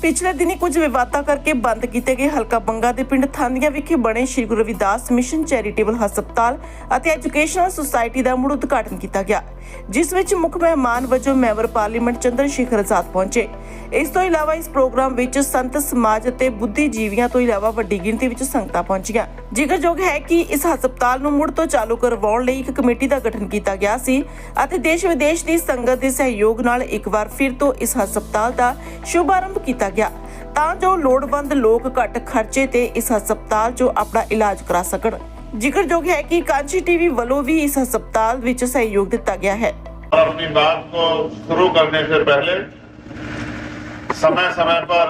पिछले दिनी कुछ विवादां करके बंद किए गए हलका बंगा के पिंड थांदियां विखे बने श्री गुरु रविदास मिशन चैरिटेबल हस्पताल और एजुकेशनल सोसायटी का मुड़ उद्घाटन किया गया, जिस विच मुख मेहमान वजों मैंबर पार्लीमेंट चंद्र शेखर आजाद पहुंचे। इस तो इलावा इस प्रोग्राम विच संत समाज ते बुद्धिजीवियों तो इलावा वड्डी गिणती विच संगतां पहुंचियां। जिक्रयोग है कि इस हस्पताल नूं मुड़ तो चालू करवाउण लई एक कमेटी का गठन किया गया सी अते देश विदेश की संगत के सहयोग नाल एक बार फिर तो इस हस्पताल का शुभारंभ किया गया तां जो लोड़वंद लोग घट खर्चे ते इस हस्पताल चो अपना इलाज करा सकण। जिक्रयोग है कि कांची टीवी वालों भी इस हस्पताल विच सहयोग दिता गया है। अपनी बात को शुरू करने से पहले समय समय पर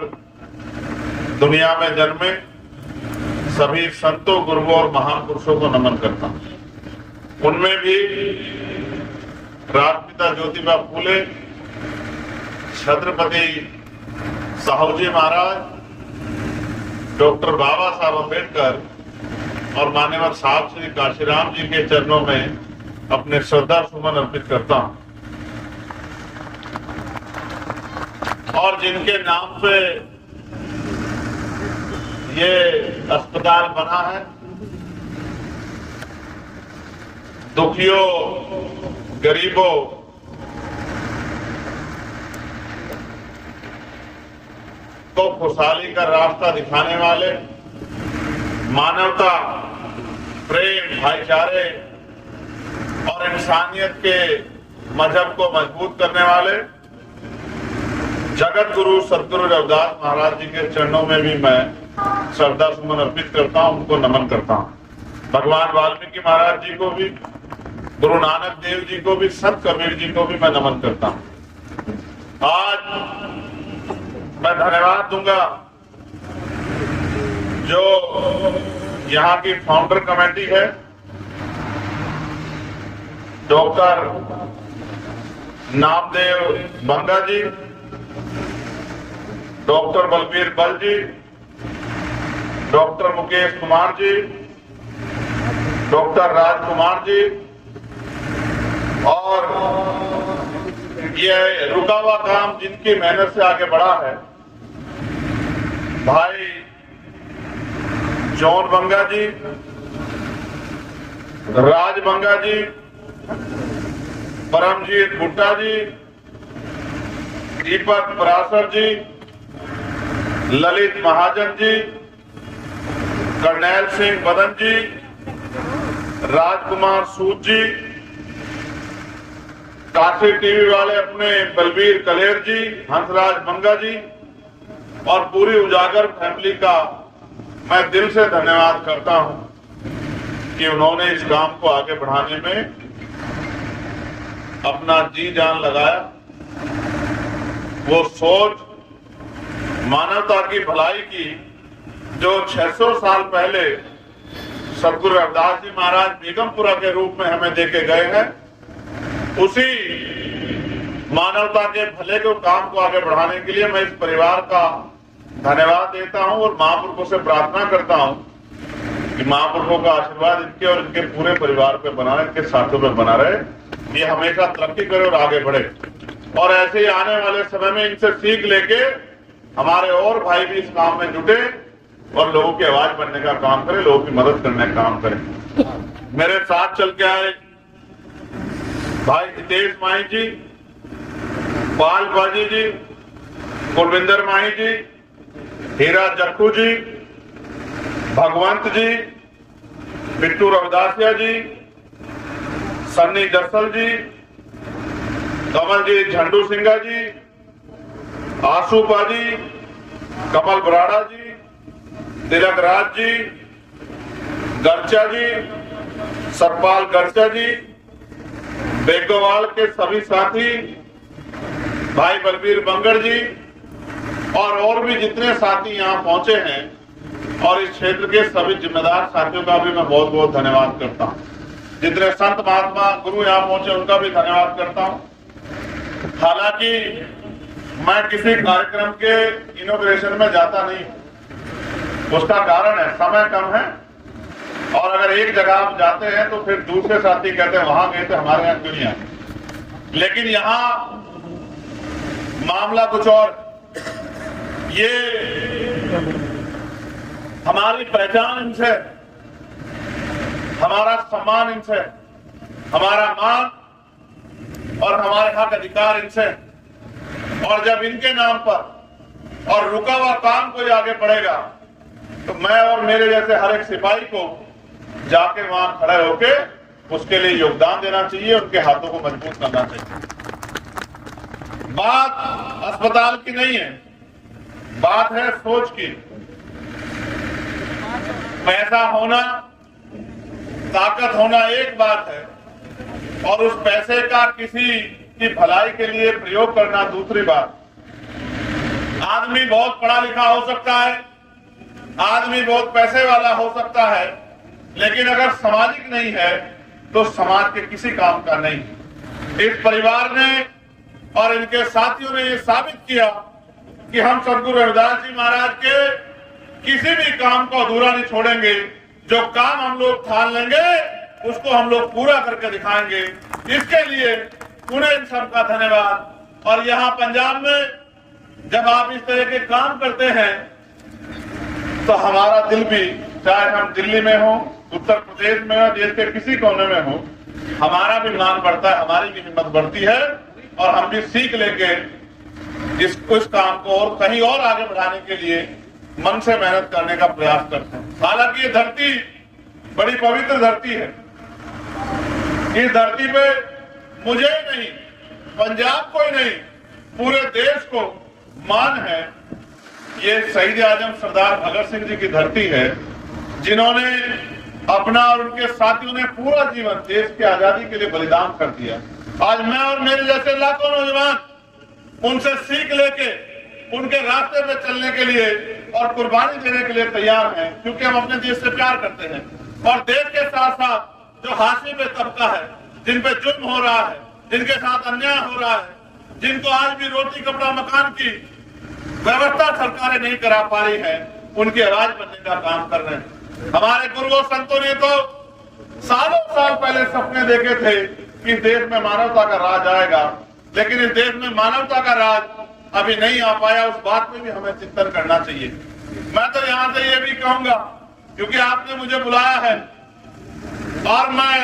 दुनिया में जन्मे सभी संतों, गुरुओं और महापुरुषों को नमन करता हूं। उनमें भी राष्ट्रपिता ज्योतिबा फूले, छत्रपति साहूजी महाराज, डॉक्टर बाबा साहब अम्बेडकर और मान्यवर साहब श्री काशीराम जी के चरणों में अपने श्रद्धा सुमन अर्पित करता हूं। और जिनके नाम पे ये अस्पताल बना है, दुखियों, गरीबों को खुशहाली का रास्ता दिखाने वाले, मानवता, प्रेम, भाईचारे और इंसानियत के मजहब को मजबूत करने वाले जगत गुरु सतगुरु रविदास महाराज जी के चरणों में भी मैं श्रद्धा सुमन अर्पित करता हूं, उनको नमन करता हूं। भगवान वाल्मीकि महाराज जी को भी, गुरु नानक देव जी को भी, संत कबीर जी को भी मैं नमन करता हूं। आज मैं धन्यवाद दूंगा जो यहाँ की फाउंडर कमेटी है, डॉक्टर नामदेव बंगा जी, डॉक्टर बलबीर बल जी, डॉक्टर मुकेश कुमार जी, डॉक्टर राजकुमार जी, और ये रुका हुआ काम जिनकी मेहनत से आगे बढ़ा है, भाई जॉन बंगा जी, राज बंगा जी, परमजीत भुट्टा जी, दीपक पराशर जी, ललित महाजन जी, करनैल सिंह बदन जी, राजकुमार सूद जी, काशी टीवी वाले अपने बलबीर कलेर जी, हंसराज बंगा जी और पूरी उजागर फैमिली का मैं दिल से धन्यवाद करता हूं कि उन्होंने इस काम को आगे बढ़ाने में अपना जी जान लगाया। वो सोच मानवता की भलाई की जो 600 साल पहले सतगुरु रविदास जी महाराज बेगमपुरा के रूप में हमें देके गए हैं, उसी मानवता के भले को काम को आगे बढ़ाने के लिए मैं इस परिवार का धन्यवाद देता हूं और महापुरुषों से प्रार्थना करता हूं कि महापुरुषों का आशीर्वाद इनके और इनके पूरे परिवार पे बना रहे, इनके साथियों पे बना रहे, ये हमेशा तरक्की करे और आगे बढ़े। और ऐसे ही आने वाले समय में इनसे सीख लेके हमारे और भाई भी इस काम में जुटे और लोगों की आवाज बनने का काम करें, लोगों की मदद करने का काम करें। मेरे साथ चल के आए भाई हितेश माही जी, पाल बाजी जी, कुलविंदर माही जी, हीरा जक्कू जी, भगवंत जी, बिट्टू रविदासिया जी, सन्नी दरसल जी, कमल जी झंडू सिंगा जी, आसूपा जी, कमल बराड़ा जी, तिलक राज जी, गर्चा जी, सतपाल गर्चा जी, बेगोवाल के सभी साथी, भाई बलबीर बंगड़ जी और भी जितने साथी यहाँ पहुंचे हैं और इस क्षेत्र के सभी जिम्मेदार साथियों का भी मैं बहुत बहुत धन्यवाद करता हूँ। जितने संत महात्मा गुरु यहाँ पहुंचे उनका भी धन्यवाद करता हूँ। हालांकि मैं किसी कार्यक्रम के इनॉग्रेशन में जाता नहीं, उसका कारण है समय कम है और अगर एक जगह आप जाते हैं तो फिर दूसरे साथी कहते हैं वहां गए थे, हमारे यहाँ क्यों नहीं आए। लेकिन यहाँ मामला कुछ और, ये हमारी पहचान इनसे, हमारा सम्मान इनसे, हमारा मान और हमारे हक अधिकार इनसे। और जब इनके नाम पर और रुका हुआ काम कोई आगे बढ़ेगा तो मैं और मेरे जैसे हर एक सिपाही को जाके वहां खड़े होके उसके लिए योगदान देना चाहिए, उनके हाथों को मजबूत करना चाहिए। बात अस्पताल की नहीं है, बात है सोच की। पैसा होना, ताकत होना एक बात है और उस पैसे का किसी की भलाई के लिए प्रयोग करना दूसरी बात। आदमी बहुत पढ़ा लिखा हो सकता है, आदमी बहुत पैसे वाला हो सकता है, लेकिन अगर सामाजिक नहीं है तो समाज के किसी काम का नहीं। इस परिवार ने और इनके साथियों ने ये साबित किया कि हम सदगुरु रविदास जी महाराज के किसी भी काम को अधूरा नहीं छोड़ेंगे। जो काम हम लोग ठान लेंगे उसको हम लोग पूरा करके दिखाएंगे। इसके लिए उन्हें इन सबका धन्यवाद। और यहाँ पंजाब में जब आप इस तरह के काम करते हैं तो हमारा दिल भी, चाहे हम दिल्ली में हो, उत्तर प्रदेश में हो, देश के किसी कोने में हो, हमारा भी मान बढ़ता है, हमारी भी हिम्मत बढ़ती है और हम भी सीख लेके इस काम को और कहीं और आगे बढ़ाने के लिए मन से मेहनत करने का प्रयास करते हैं। हालांकि ये धरती बड़ी पवित्र धरती है। इस धरती पे मुझे ही नहीं, पंजाब को ही नहीं, पूरे देश को मान है। ये शहीद आजम सरदार भगत सिंह जी की धरती है, जिन्होंने अपना और उनके साथियों ने पूरा जीवन देश की आजादी के लिए बलिदान कर दिया। आज मैं और मेरे जैसे लाखों नौजवान उनसे सीख लेके उनके रास्ते पे चलने के लिए और कुर्बानी देने के लिए तैयार हैं, क्योंकि हम अपने देश से प्यार करते हैं। और देश के साथ साथ जो हाशिए पे तबका है, जिन पे जुल्म हो रहा है, जिनके साथ अन्याय हो रहा है, जिनको आज भी रोटी कपड़ा मकान की व्यवस्था सरकारें नहीं करा पा रही है, उनकी आवाज बनने का काम कर रहे हैं। हमारे गुरुओं संतों ने तो सालों साल पहले सपने देखे थे कि इस देश में मानवता का राज आएगा, लेकिन इस देश में मानवता का राज अभी नहीं आ पाया। उस बात में भी हमें चिंतन करना चाहिए। मैं तो यहाँ से ये भी कहूंगा, क्योंकि आपने मुझे बुलाया है और मैं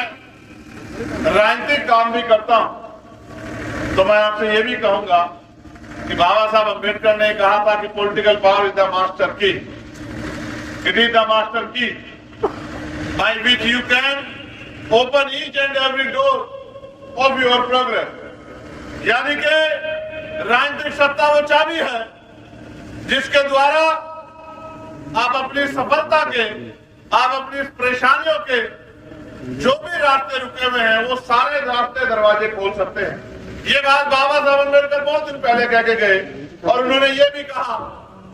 राजनीतिक काम भी करता हूं, तो मैं आपसे ये भी कहूंगा कि बाबा साहब अम्बेडकर ने कहा था कि political power is the master की, इट इज द मास्टर की by which you can open each and every door of your progress. यानी कि राजनीतिक सत्ता वो चाबी है जिसके द्वारा आप अपनी सफलता के, आप अपनी परेशानियों के जो भी रास्ते रुके हुए हैं वो सारे रास्ते दरवाजे खोल सकते हैं। ये बात बाबा साहब अम्बेडकर बहुत दिन पहले कह के गए और उन्होंने ये भी कहा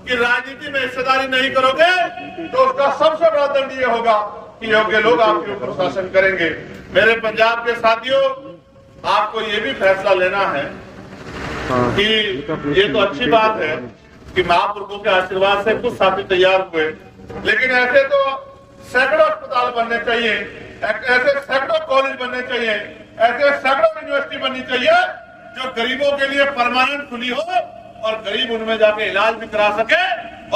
कि राजनीति में हिस्सेदारी नहीं करोगे तो उसका सबसे बड़ा दंड ये होगा कि योग्य लोग आपके ऊपर शासन करेंगे। मेरे पंजाब के साथियों, आपको ये भी फैसला लेना है कि ये तो अच्छी बात है कि महापुरुषों के आशीर्वाद से कुछ साथी तैयार हुए, लेकिन ऐसे तो सैकड़ों अस्पताल बनने चाहिए, ऐसे सैकड़ों कॉलेज बनने चाहिए, ऐसे सैकड़ों यूनिवर्सिटी बननी चाहिए जो गरीबों के लिए परमानेंट खुली हो और गरीब उनमें जाके इलाज भी करा सके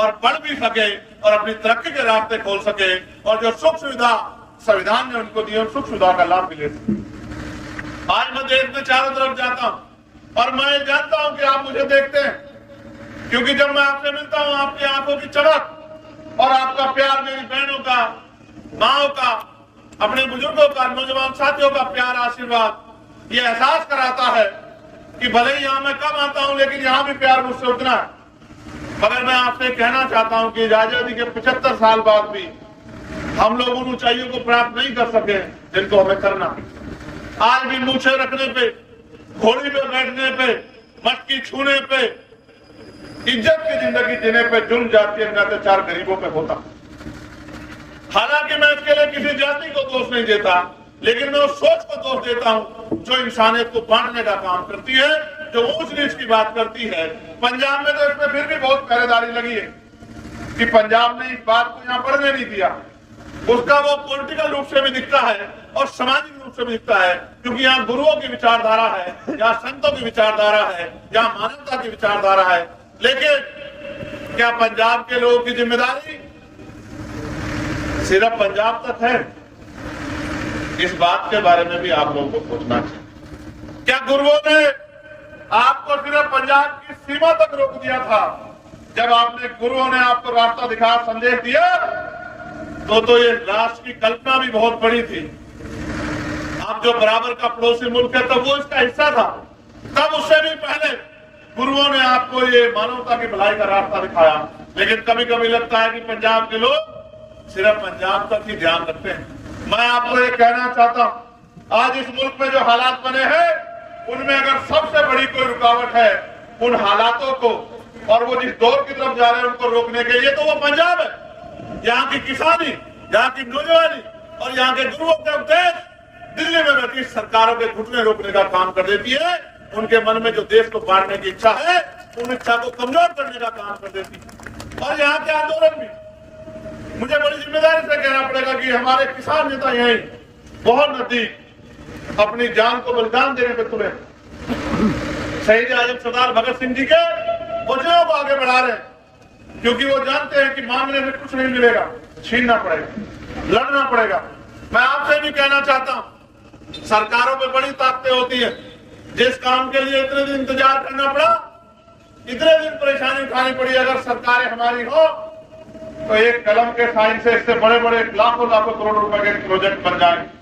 और पढ़ भी सके और अपनी तरक्की के रास्ते खोल सके और जो सुख सुविधा संविधान ने उनको दी सुख सुविधा का लाभ मिले। आज मैं देश में चारों तरफ जाता हूँ और मैं जानता हूं कि आप मुझे देखते हैं, क्योंकि जब मैं आपसे मिलता हूं आपकी आंखों की चमक और आपका प्यार मेरी बहनों का, माओ का, अपने बुजुर्गों का, नौजवान साथियों का प्यार, आशीर्वाद ये एहसास कराता है कि भले ही यहाँ मैं कम आता हूं लेकिन यहाँ भी प्यार मुझसे उतना है। मगर मैं आपसे कहना चाहता हूं कि आजादी के 75 साल बाद भी हम लोग उन ऊंचाइयों को प्राप्त नहीं कर सके जिनको हमें करना। आज भी मूछे रखने पे, घोड़ी पे बैठने पे, मटकी छूने पे, इज्जत की जिंदगी जीने पे जुल्म जातीय अत्याचार गरीबों पे होता। हालांकि मैं इसके लिए किसी जाति को दोष नहीं देता, लेकिन मैं उस सोच को दोष देता हूं जो इंसानियत को बांटने का काम करती है, जो ऊंच नीच की बात करती है। पंजाब में तो इसमें फिर भी बहुत पहरेदारी लगी है कि पंजाब ने इस बात को यहाँ बढ़ने नहीं दिया। उसका वो पॉलिटिकल रूप से भी दिखता है और सामाजिक रूप से भी दिखता है, क्योंकि यहाँ गुरुओं की विचारधारा है, यहाँ संतों की विचारधारा है, यहाँ मानवता की विचारधारा है। लेकिन क्या पंजाब के लोगों की जिम्मेदारी सिर्फ पंजाब तक है? इस बात के बारे में भी आप लोगों को सोचना चाहिए। क्या गुरुओं ने आपको सिर्फ पंजाब की सीमा तक रोक दिया था? जब आपने गुरुओं ने आपको रास्ता दिखाया, संदेश दिया, तो ये राष्ट्र की कल्पना भी बहुत बड़ी थी। आप जो बराबर का पड़ोसी मुल्क है, तब वो इसका हिस्सा था। तब उससे भी पहले गुरुओं ने आपको ये मानवता की भलाई का रास्ता दिखाया। लेकिन कभी कभी लगता है कि पंजाब के लोग सिर्फ पंजाब तक ही ध्यान रखते हैं। मैं आपको ये कहना चाहता हूं, आज इस मुल्क में जो हालात बने हैं, उनमें अगर सबसे बड़ी कोई रुकावट है उन हालातों को और वो जिस दौर की तरफ जा रहे हैं उनको रोकने के लिए, तो वो पंजाब है। यहाँ की किसानी, यहाँ की नौजवानी और यहाँ के गुरुओं के उपदेश दिल्ली में बैठी सरकारों के घुटने रोकने का काम कर देती है। उनके मन में जो देश को बांटने की इच्छा है, उन इच्छा को कमजोर करने का काम कर देती है। और यहाँ के आंदोलन भी मुझे बड़ी जिम्मेदारी से कहना पड़ेगा कि हमारे किसान नेता यहीं बहुत नजदीक अपनी जान को बलिदान देने पे तुले। शहीद आजम सरदार भगत सिंह जी के वचनों को आगे बढ़ा रहे हैं, क्योंकि वो जानते हैं कि मांगने में कुछ नहीं मिलेगा, छीनना पड़ेगा, लड़ना पड़ेगा। मैं आपसे भी कहना चाहता हूं, सरकारों पे बड़ी ताकतें होती है। जिस काम के लिए इतने दिन इंतजार करना पड़ा, इतने दिन परेशानी उठानी पड़ी, अगर सरकारें हमारी हो तो एक कलम के साइन से इससे बड़े बड़े लाखों लाखों करोड़ रुपए के प्रोजेक्ट बन जाएंगे।